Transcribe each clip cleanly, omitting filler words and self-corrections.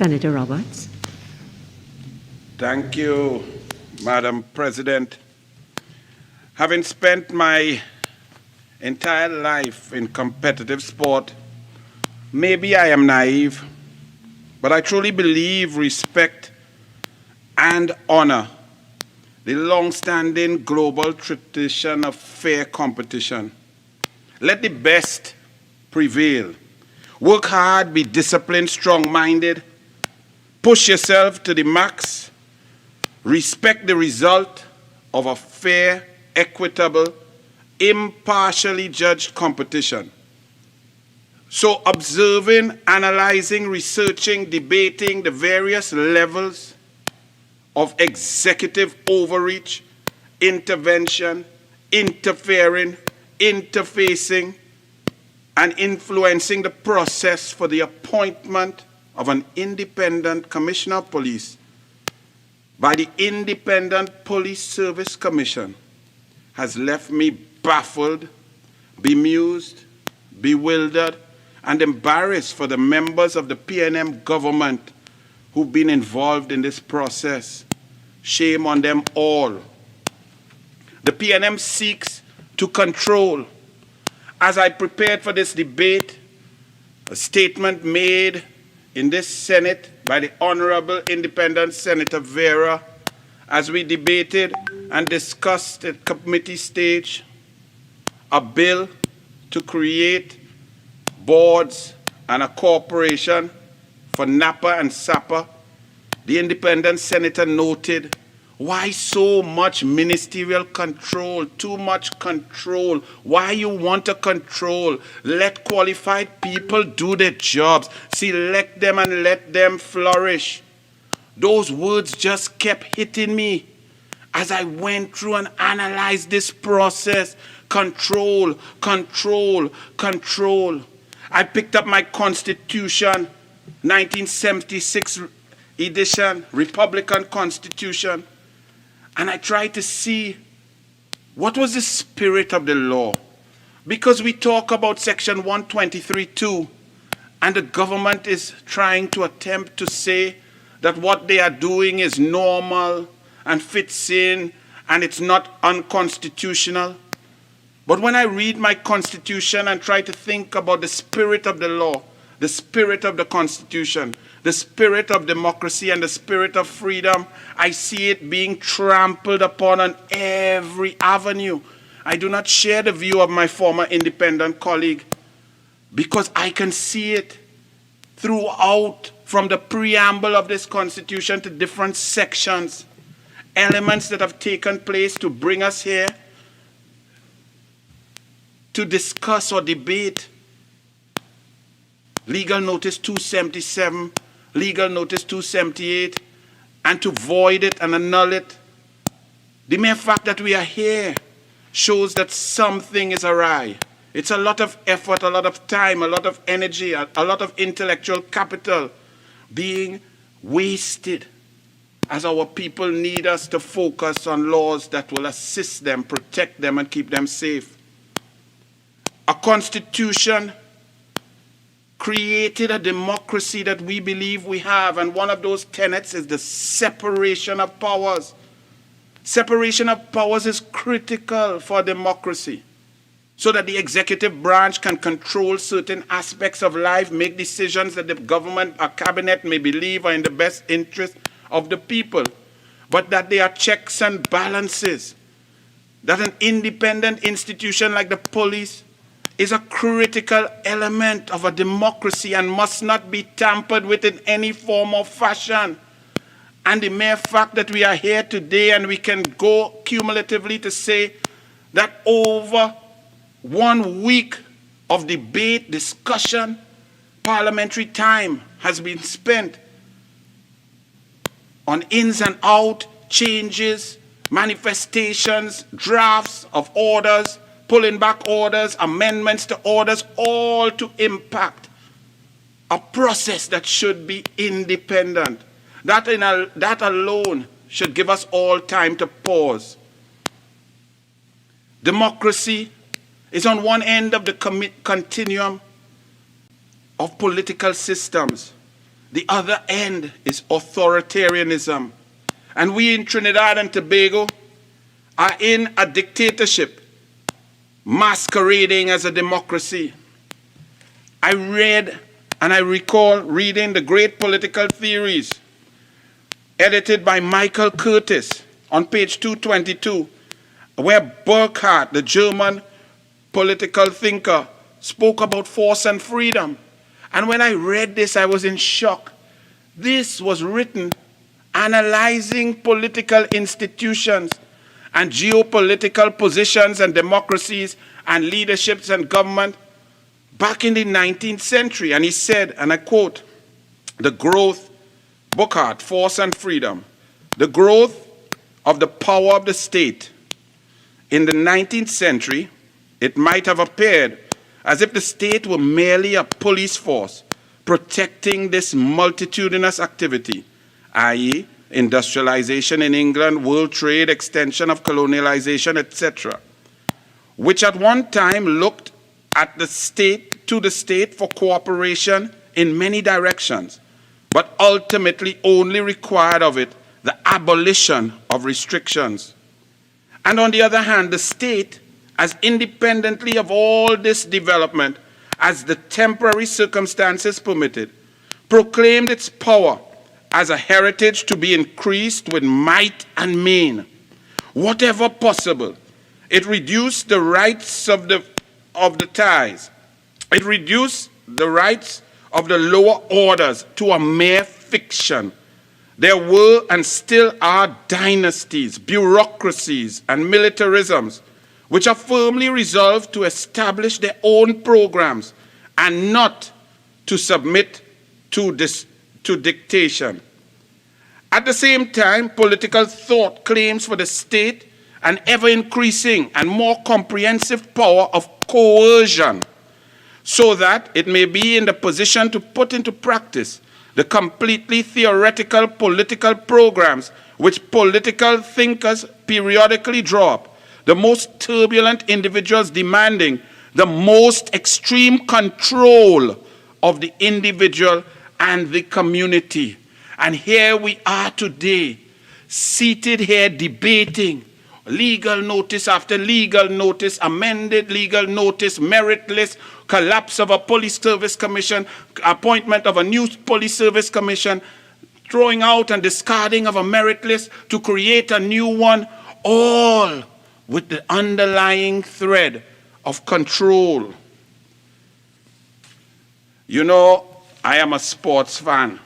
Senator Roberts. Thank you, Madam President. Having spent my entire life in competitive sport, maybe I am naive, but I truly believe, respect, and honor the long-standing global tradition of fair competition. Let the best prevail. Work hard, be disciplined, strong-minded, push yourself to the max, respect the result of a fair, equitable, impartially judged competition. So observing, analyzing, researching, debating the various levels of executive overreach, intervention, interfering, interfacing, and influencing the process for the appointment of an independent commissioner of police by the Independent Police Service Commission has left me baffled, bemused, bewildered, and embarrassed for the members of the PNM government who've been involved in this process. Shame on them all. The PNM seeks to control. As I prepared for this debate, a statement made in this Senate by the Honorable Independent Senator Vera, as we debated and discussed at committee stage a bill to create boards and a corporation for NAPA and SAPA, the independent senator noted, why so much ministerial control, too much control? Why you want to control? Let qualified people do their jobs. Select them and let them flourish. Those words just kept hitting me as I went through and analyzed this process. Control, control, control. I picked up my Constitution, 1976 edition, Republican Constitution, and I tried to see what was the spirit of the law. Because we talk about Section 123(2), and the government is trying to attempt to say that what they are doing is normal and fits in and it's not unconstitutional. But when I read my Constitution and try to think about the spirit of the law, the spirit of the Constitution, the spirit of democracy and the spirit of freedom, I see it being trampled upon on every avenue. I do not share the view of my former independent colleague because I can see it throughout, from the preamble of this Constitution to different sections, elements that have taken place to bring us here to discuss or debate Legal Notice 277, Legal Notice 278, and to void it and annul it. The mere fact that we are here shows that something is awry. It's a lot of effort, a lot of time, a lot of energy, a lot of intellectual capital being wasted as our people need us to focus on laws that will assist them, protect them, and keep them safe. A constitution created a democracy that we believe we have, and one of those tenets is the separation of powers. Separation of powers is critical for democracy, so that the executive branch can control certain aspects of life, make decisions that the government or cabinet may believe are in the best interest of the people, but that there are checks and balances, that an independent institution like the police is a critical element of a democracy and must not be tampered with in any form or fashion. And the mere fact that we are here today and we can go cumulatively to say that over 1 week of debate, discussion, parliamentary time has been spent on ins and out, changes, manifestations, drafts of orders, pulling back orders, amendments to orders, all to impact a process that should be independent. That alone should give us all time to pause. Democracy is on one end of the continuum of political systems. The other end is authoritarianism. And we in Trinidad and Tobago are in a dictatorship masquerading as a democracy. I read and I recall reading the great political theories edited by Michael Curtis on page 222, where Burckhardt, the German political thinker, spoke about force and freedom. And when I read this, I was in shock. This was written analyzing political institutions and geopolitical positions and democracies and leaderships and government back in the 19th century. And he said, and I quote, the growth, Burckhardt, Force and Freedom, the growth of the power of the state. In the 19th century, it might have appeared as if the state were merely a police force protecting this multitudinous activity, i.e., industrialization in England, world trade, extension of colonialization, etc., which at one time looked at the state for cooperation in many directions, but ultimately only required of it the abolition of restrictions. And on the other hand, the state, as independently of all this development as the temporary circumstances permitted, proclaimed its power as a heritage to be increased with might and main. Whatever possible, it reduced the rights of the ties. It reduced the rights of the lower orders to a mere fiction. There were and still are dynasties, bureaucracies, and militarisms which are firmly resolved to establish their own programs and not to submit to dictation. At the same time, political thought claims for the state an ever-increasing and more comprehensive power of coercion, so that it may be in the position to put into practice the completely theoretical political programs which political thinkers periodically draw up, the most turbulent individuals demanding the most extreme control of the individual and the community. And here we are today, seated here debating legal notice after legal notice, amended legal notice, meritless, collapse of a police service commission, appointment of a new police service commission, throwing out and discarding of a meritless to create a new one, all with the underlying thread of control. You know, I am a sports fan.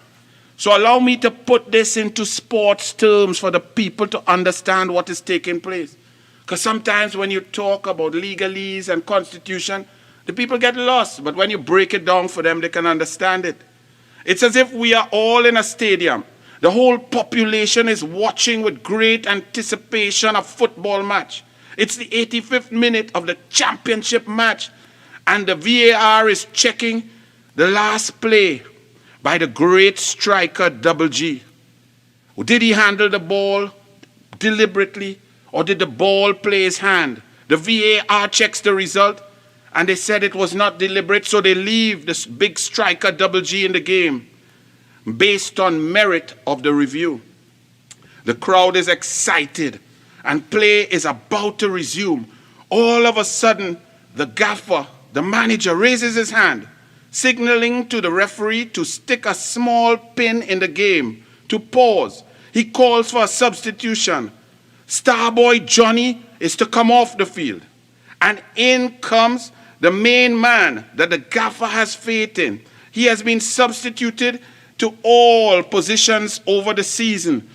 So allow me to put this into sports terms for the people to understand what is taking place. Because sometimes when you talk about legalese and constitution, the people get lost. But when you break it down for them, they can understand it. It's as if we are all in a stadium. The whole population is watching with great anticipation a football match. It's the 85th minute of the championship match. And the VAR is checking the last play by the great striker Double G. Did he handle the ball deliberately, or did the ball play his hand? The VAR checks the result, and they said it was not deliberate, so they leave this big striker Double G in the game based on merit of the review. The crowd is excited, and play is about to resume. All of a sudden, the gaffer, the manager, raises his hand, signaling to the referee to stick a small pin in the game, to pause. He calls for a substitution. Starboy Johnny is to come off the field. And in comes the main man that the gaffer has faith in. He has been substituted to all positions over the season.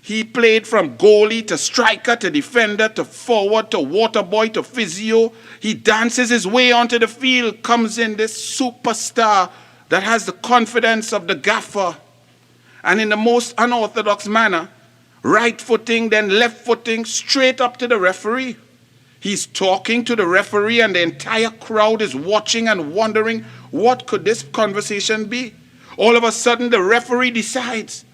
He played from goalie to striker to defender to forward to water boy to physio. He dances his way onto the field, comes in this superstar that has the confidence of the gaffer. And in the most unorthodox manner, right footing, then left footing, straight up to the referee. He's talking to the referee, and the entire crowd is watching and wondering, what could this conversation be? All of a sudden, the referee decides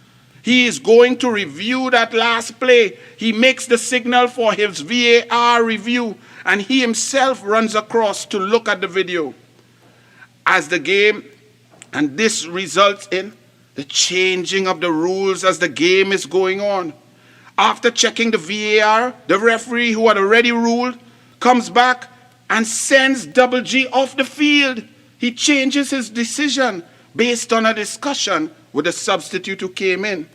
he is going to review that last play. He makes the signal for his VAR review, and he himself runs across to look at the video as the game, and this results in the changing of the rules as the game is going on. After checking the VAR, the referee who had already ruled comes back and sends Double G off the field. He changes his decision based on a discussion with the substitute who came in.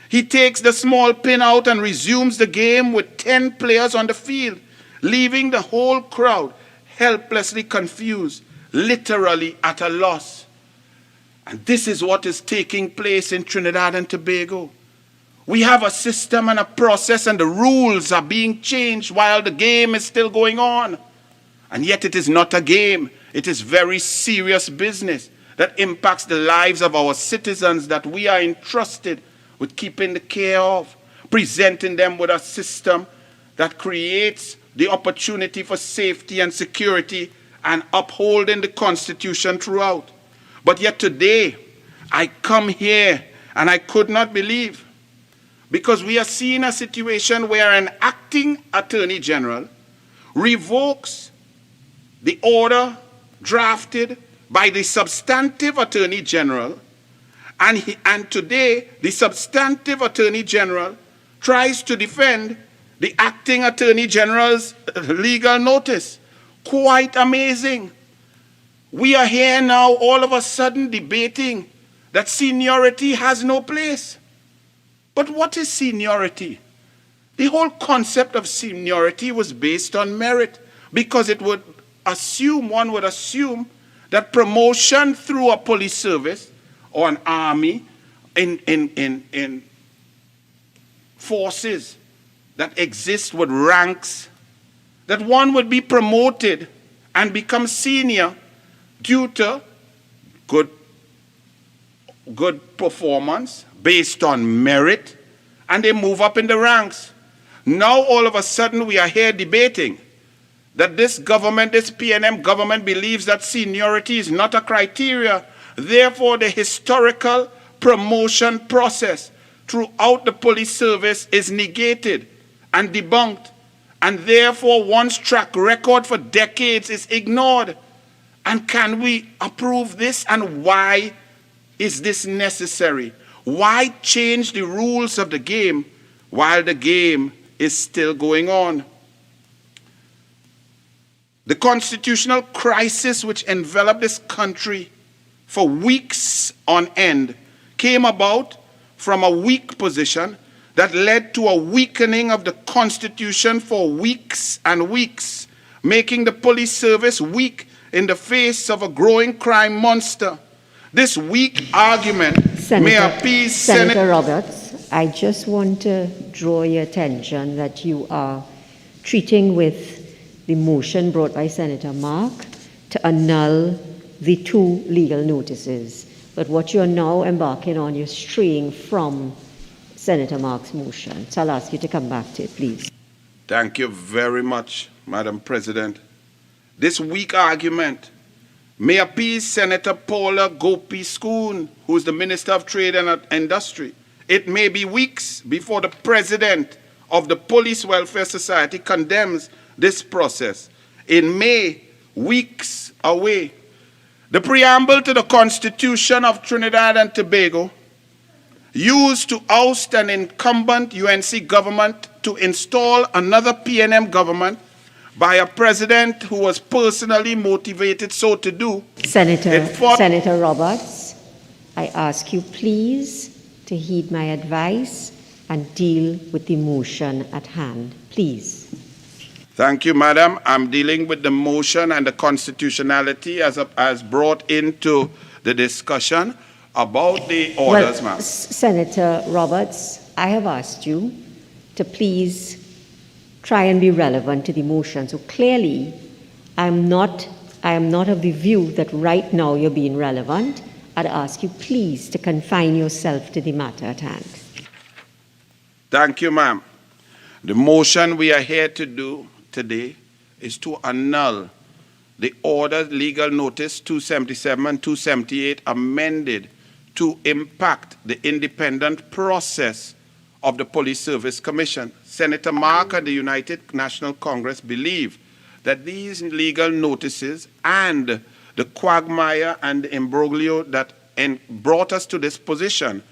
He takes the small pin out and resumes the game with 10 players on the field, leaving the whole crowd helplessly confused, literally at a loss. And this is what is taking place in Trinidad and Tobago. We have a system and a process, and the rules are being changed while the game is still going on. And yet it is not a game. It is very serious business that impacts the lives of our citizens that we are entrusted with keeping the care of, presenting them with a system that creates the opportunity for safety and security and upholding the Constitution throughout. But yet today, I come here and I could not believe, because we are seeing a situation where an acting Attorney General revokes the order drafted by the substantive Attorney General, and today the substantive Attorney General tries to defend the acting Attorney General's legal notice. Quite amazing. We are here now all of a sudden debating that seniority has no place. But what is seniority? The whole concept of seniority was based on merit, because it would assume, one would assume, that promotion through a police service or an army in forces that exist with ranks, that one would be promoted and become senior due to good performance based on merit, and they move up in the ranks. Now all of a sudden we are here debating that this government, this PNM government, believes that seniority is not a criteria. Therefore, the historical promotion process throughout the police service is negated and debunked. And therefore, one's track record for decades is ignored. And can we approve this? And why is this necessary? Why change the rules of the game while the game is still going on? The constitutional crisis which enveloped this country for weeks on end came about from a weak position that led to a weakening of the Constitution for weeks and weeks, making the police service weak in the face of a growing crime monster. This weak argument may appease Senator Roberts, I just want to draw your attention that you are treating with the motion brought by Senator Mark to annul the 2 legal notices. But what you're now embarking on, you're straying from Senator Mark's motion. So I'll ask you to come back to it, please. Thank you very much, Madam President. This weak argument may appease Senator Paula Gopi Schoon, who is the Minister of Trade and Industry. It may be weeks before the President of the Police Welfare Society condemns this process. In May, weeks away. The preamble to the Constitution of Trinidad and Tobago used to oust an incumbent UNC government to install another PNM government by a president who was personally motivated so to do. Senator Roberts, I ask you please to heed my advice and deal with the motion at hand, please. Thank you, Madam. I'm dealing with the motion and the constitutionality as brought into the discussion about the orders, ma'am. Senator Roberts, I have asked you to please try and be relevant to the motion. So clearly, I am not of the view that right now you're being relevant. I'd ask you please to confine yourself to the matter at hand. Thank you, ma'am. The motion we are here to do today is to annul the order legal notice 277 and 278 amended to impact the independent process of the Police Service Commission. Senator Mark and the United National Congress believe that these legal notices and the quagmire and the imbroglio that brought us to this position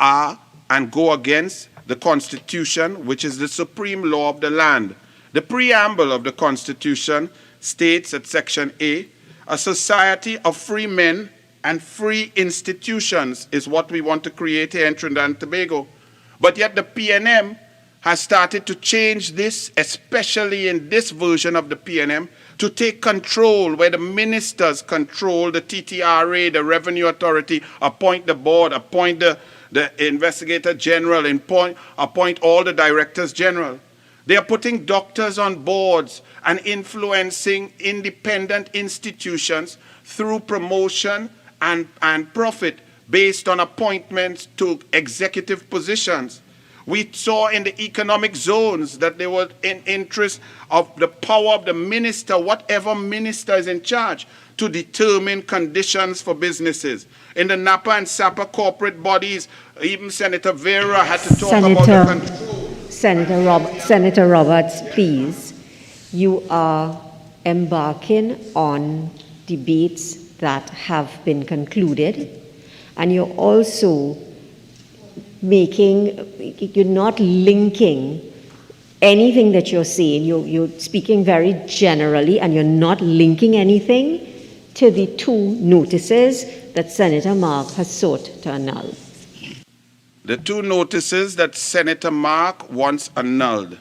are and go against the Constitution, which is the supreme law of the land. The preamble of the Constitution states at Section A, a society of free men and free institutions is what we want to create here in Trinidad and Tobago. But yet the PNM has started to change this, especially in this version of the PNM, to take control, where the ministers control the TTRA, the Revenue Authority, appoint the board, appoint the investigator general, appoint all the directors general. They are putting doctors on boards and influencing independent institutions through promotion and profit based on appointments to executive positions. We saw in the economic zones that there was an interest of the power of the minister, whatever minister is in charge, to determine conditions for businesses. In the NAPA and SAPA corporate bodies, even Senator Vera had to talk about the control. Senator Roberts, please. You are embarking on debates that have been concluded, and you're also you're not linking anything that you're saying. You're speaking very generally, and you're not linking anything to the two notices that Senator Mark has sought to annul. The two notices that Senator Mark wants annulled,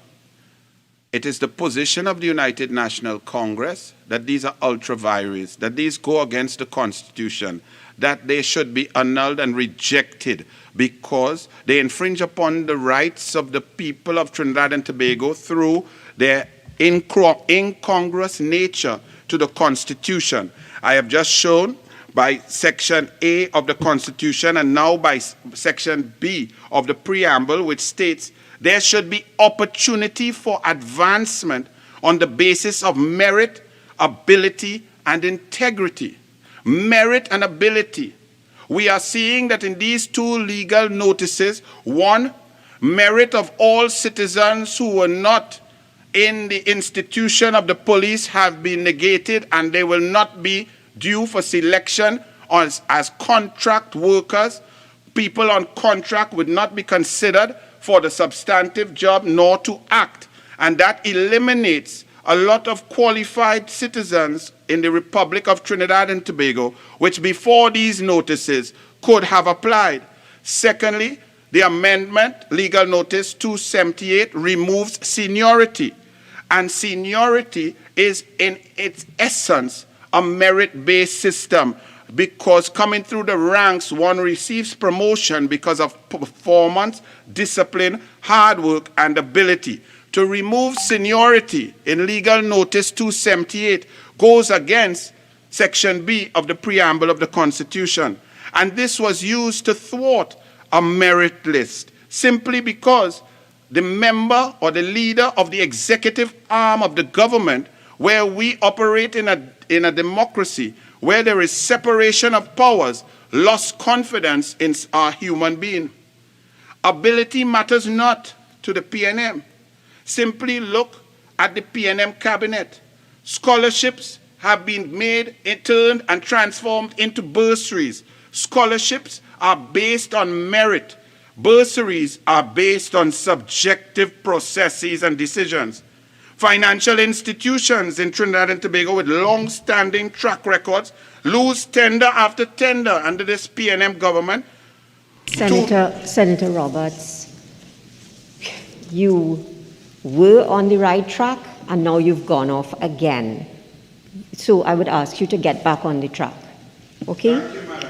it is the position of the United National Congress that these are ultra vires, that these go against the Constitution, that they should be annulled and rejected because they infringe upon the rights of the people of Trinidad and Tobago through their incongruous nature to the Constitution. I have just shown by Section A of the Constitution and now by Section B of the preamble, which states there should be opportunity for advancement on the basis of merit, ability, and integrity. Merit and ability. We are seeing that in these two legal notices, one, merit of all citizens who were not in the institution of the police have been negated, and they will not be due for selection as contract workers. People on contract would not be considered for the substantive job nor to act. And that eliminates a lot of qualified citizens in the Republic of Trinidad and Tobago, which before these notices could have applied. Secondly, the amendment, legal notice 278, removes seniority. And seniority is in its essence a merit-based system, because coming through the ranks, one receives promotion because of performance, discipline, hard work, and ability. To remove seniority in legal notice 278 goes against Section B of the preamble of the Constitution. And this was used to thwart a merit list, simply because the member or the leader of the executive arm of the government, where we operate in a democracy, where there is separation of powers, lost confidence in our human being. Ability matters not to the PNM. Simply look at the PNM cabinet. Scholarships have been made, turned and transformed into bursaries. Scholarships are based on merit. Bursaries are based on subjective processes and decisions. Financial institutions in Trinidad and Tobago with long-standing track records lose tender after tender under this PNM government. Senator Roberts, you were on the right track and now you've gone off again. So I would ask you to get back on the track. Okay? Thank you, Madam.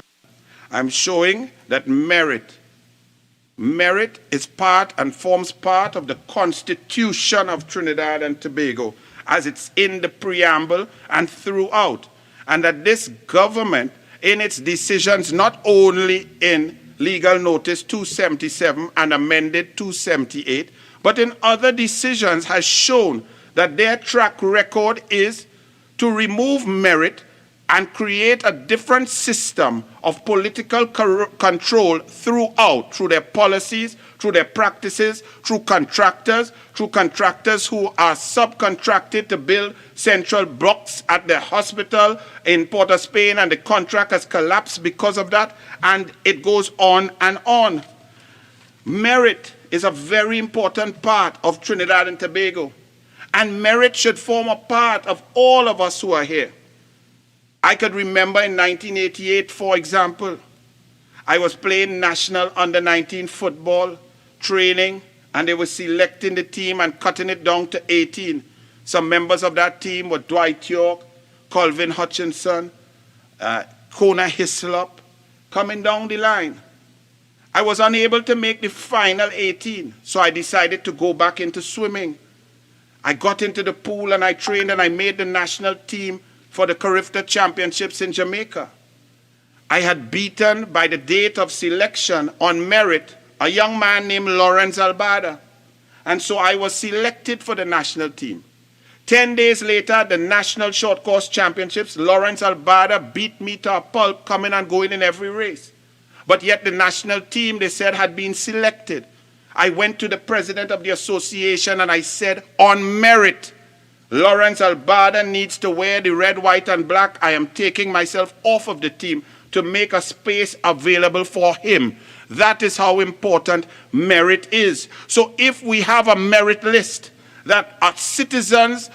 I'm showing that merit is part and forms part of the Constitution of Trinidad and Tobago, as it's in the preamble and throughout. And that this government, in its decisions, not only in legal notice 277 and amended 278, but in other decisions has shown that their track record is to remove merit and create a different system of political control throughout, through their policies, through their practices, through contractors who are subcontracted to build central blocks at the hospital in Port of Spain, and the contract has collapsed because of that, and it goes on and on. Merit is a very important part of Trinidad and Tobago, and merit should form a part of all of us who are here. I could remember in 1988, for example, I was playing national under-19 football, training, and they were selecting the team and cutting it down to 18. Some members of that team were Dwight York, Colvin Hutchinson, Kona Hislop, coming down the line. I was unable to make the final 18, so I decided to go back into swimming. I got into the pool and I trained and I made the national team for the Carifta Championships in Jamaica. I had beaten, by the date of selection on merit, a young man named Lawrence Albada. And so I was selected for the national team. 10 days later, the National Short Course Championships, Lawrence Albada beat me to a pulp, coming and going in every race. But yet the national team, they said, had been selected. I went to the president of the association and I said, on merit, Lawrence Albada needs to wear the red, white, and black. I am taking myself off of the team to make a space available for him. That is how important merit is. So if we have a merit list that citizens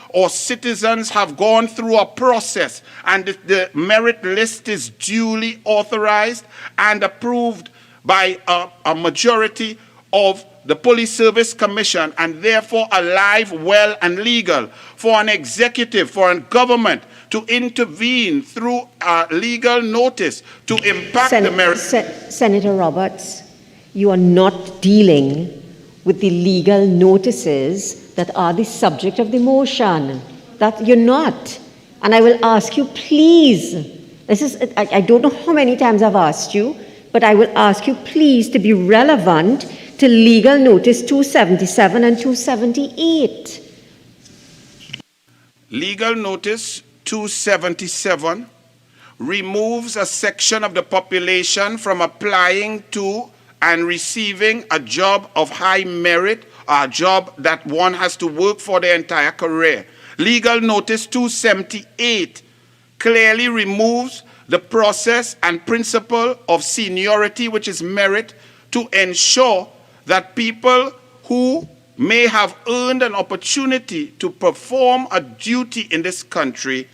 have gone through a process and the merit list is duly authorized and approved by a majority of the Police Service Commission, and therefore alive, well, and legal, for an executive, for a government to intervene through a legal notice to impact the merit. Senator Roberts, you are not dealing with the legal notices that are the subject of the motion. That you're not. And I will ask you, please, I don't know how many times I've asked you, but I will ask you, please, to be relevant to legal notice 277 and 278. Legal notice 277 removes a section of the population from applying to and receiving a job of high merit, a job that one has to work for their entire career. Legal notice 278 clearly removes the process and principle of seniority, which is merit, to ensure that people who may have earned an opportunity to perform a duty in this country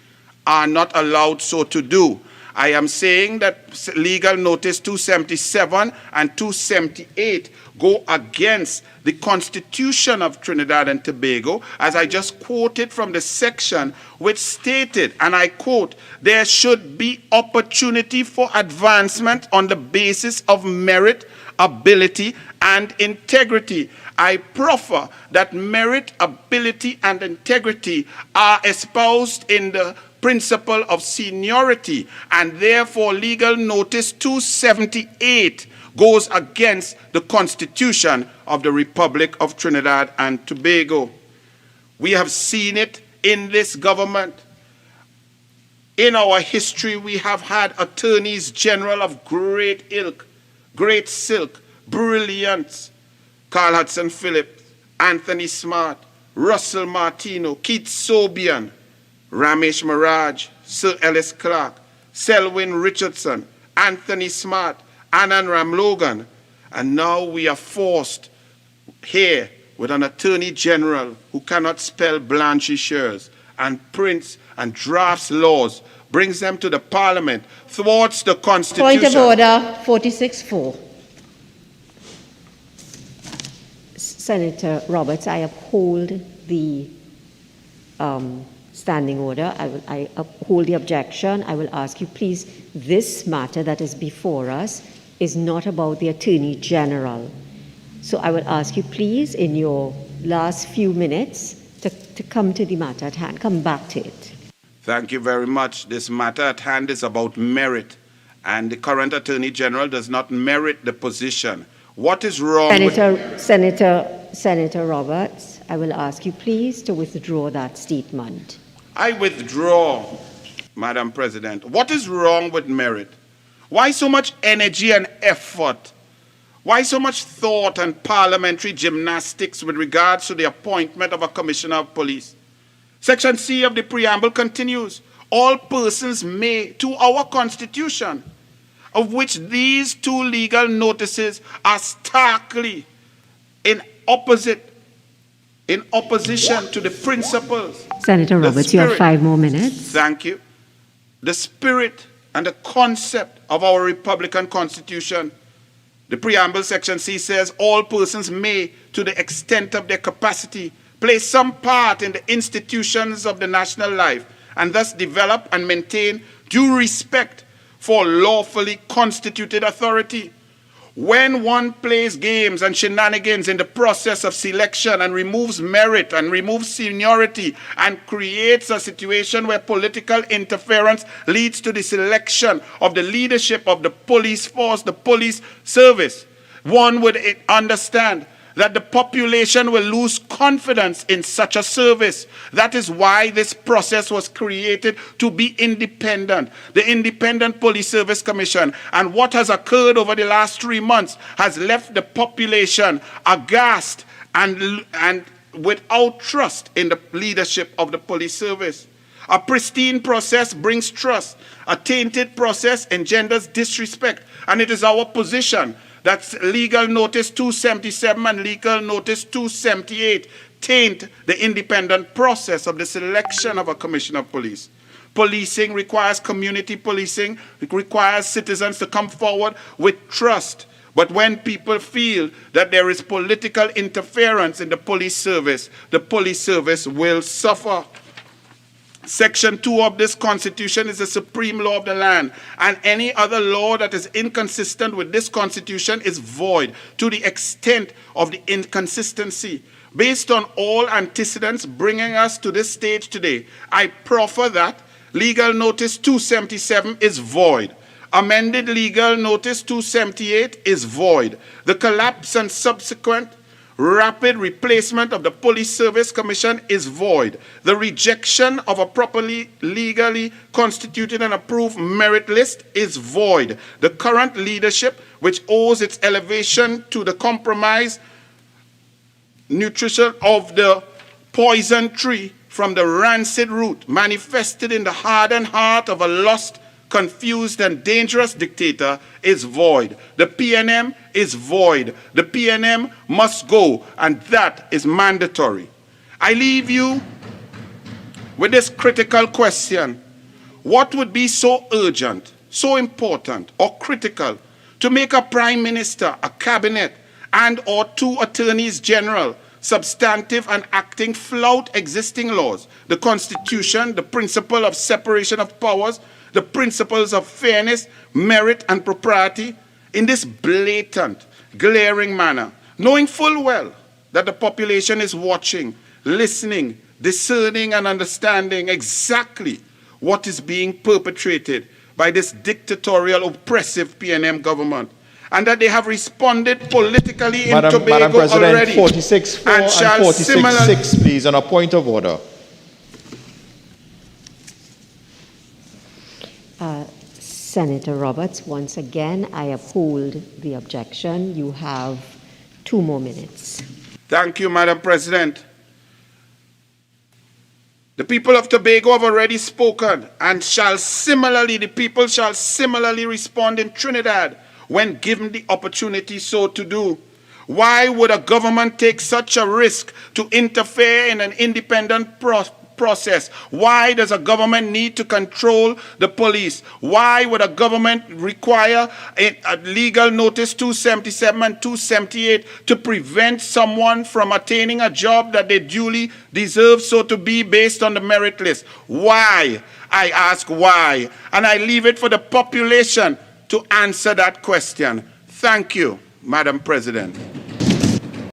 are not allowed so to do. I am saying that legal notice 277 and 278 go against the Constitution of Trinidad and Tobago, as I just quoted from the section which stated, and I quote, there should be opportunity for advancement on the basis of merit, ability, and integrity. I proffer that merit, ability, and integrity are espoused in the principle of seniority, and therefore legal notice 278 goes against the Constitution of the Republic of Trinidad and Tobago. We have seen it in this government. In our history, we have had attorneys general of great ilk, great silk, brilliance: Carl Hudson Phillips, Anthony Smart, Russell Martino, Keith Sobian, Ramesh Maraj, Sir Ellis Clark, Selwyn Richardson, Anthony Smart, Anand Ramlogan. And now we are forced here with an attorney general who cannot spell blanchishers and prints and drafts laws, brings them to the parliament, thwarts the Constitution. Point of order, 46-4. Senator Roberts, I uphold the standing order. I uphold the objection. I will ask you, please, this matter that is before us is not about the Attorney General. So I will ask you, please, in your last few minutes, to come to the matter at hand, come back to it. Thank you very much. This matter at hand is about merit, and the current Attorney General does not merit the position. What is wrong Senator Roberts, I will ask you, please, to withdraw that statement. I withdraw. Madam President, what is wrong with merit? Why so much energy and effort? Why so much thought and parliamentary gymnastics with regards to the appointment of a commissioner of police? Section C of the preamble continues, all persons may, to our constitution, of which these two legal notices are starkly in opposition to the principles. Senator Roberts, you have 5 more minutes. Thank you. The spirit and the concept of our Republican Constitution. The preamble, section C, says all persons may, to the extent of their capacity, play some part in the institutions of the national life and thus develop and maintain due respect for lawfully constituted authority. When one plays games and shenanigans in the process of selection and removes merit and removes seniority and creates a situation where political interference leads to the selection of the leadership of the police force, the police service, one would understand that the population will lose confidence in such a service. That is why this process was created, to be independent. The Independent Police Service Commission, and what has occurred over the last 3 months has left the population aghast and without trust in the leadership of the police service. A pristine process brings trust. A tainted process engenders disrespect. And it is our position that legal notice 277 and legal notice 278 taint the independent process of the selection of a commissioner of police. Policing requires community policing. It requires citizens to come forward with trust. But when people feel that there is political interference in the police service will suffer. Section 2 of this Constitution is the supreme law of the land, and any other law that is inconsistent with this Constitution is void to the extent of the inconsistency. Based on all antecedents bringing us to this stage today, I proffer that legal notice 277 is void. Amended legal notice 278 is void. The collapse and subsequent rapid replacement of the Police Service Commission is void. The rejection of a properly, legally constituted and approved merit list is void. The current leadership, which owes its elevation to the compromise nutrition of the poison tree from the rancid root, manifested in the hardened heart of a lost, confused and dangerous dictator, is void. The PNM is void. The PNM must go, and that is mandatory. I leave you with this critical question. What would be so urgent, so important, or critical to make a prime minister, a cabinet, and or 2 attorneys general, substantive and acting, flout existing laws, the Constitution, the principle of separation of powers, the principles of fairness, merit, and propriety in this blatant, glaring manner, knowing full well that the population is watching, listening, discerning, and understanding exactly what is being perpetrated by this dictatorial, oppressive PNM government, and that they have responded politically in Tobago Madam President, already. 46.4 and 46.6, please, on a point of order. Senator Roberts, once again, I uphold the objection. You have 2 more minutes. Thank you, Madam President. The people of Tobago have already spoken, and the people shall similarly respond in Trinidad when given the opportunity so to do. Why would a government take such a risk to interfere in an independent process? Why does a government need to control the police? Why would a government require a legal notice 277 and 278 to prevent someone from attaining a job that they duly deserve so to be based on the merit list? Why? I ask why. And I leave it for the population to answer that question. Thank you, Madam President.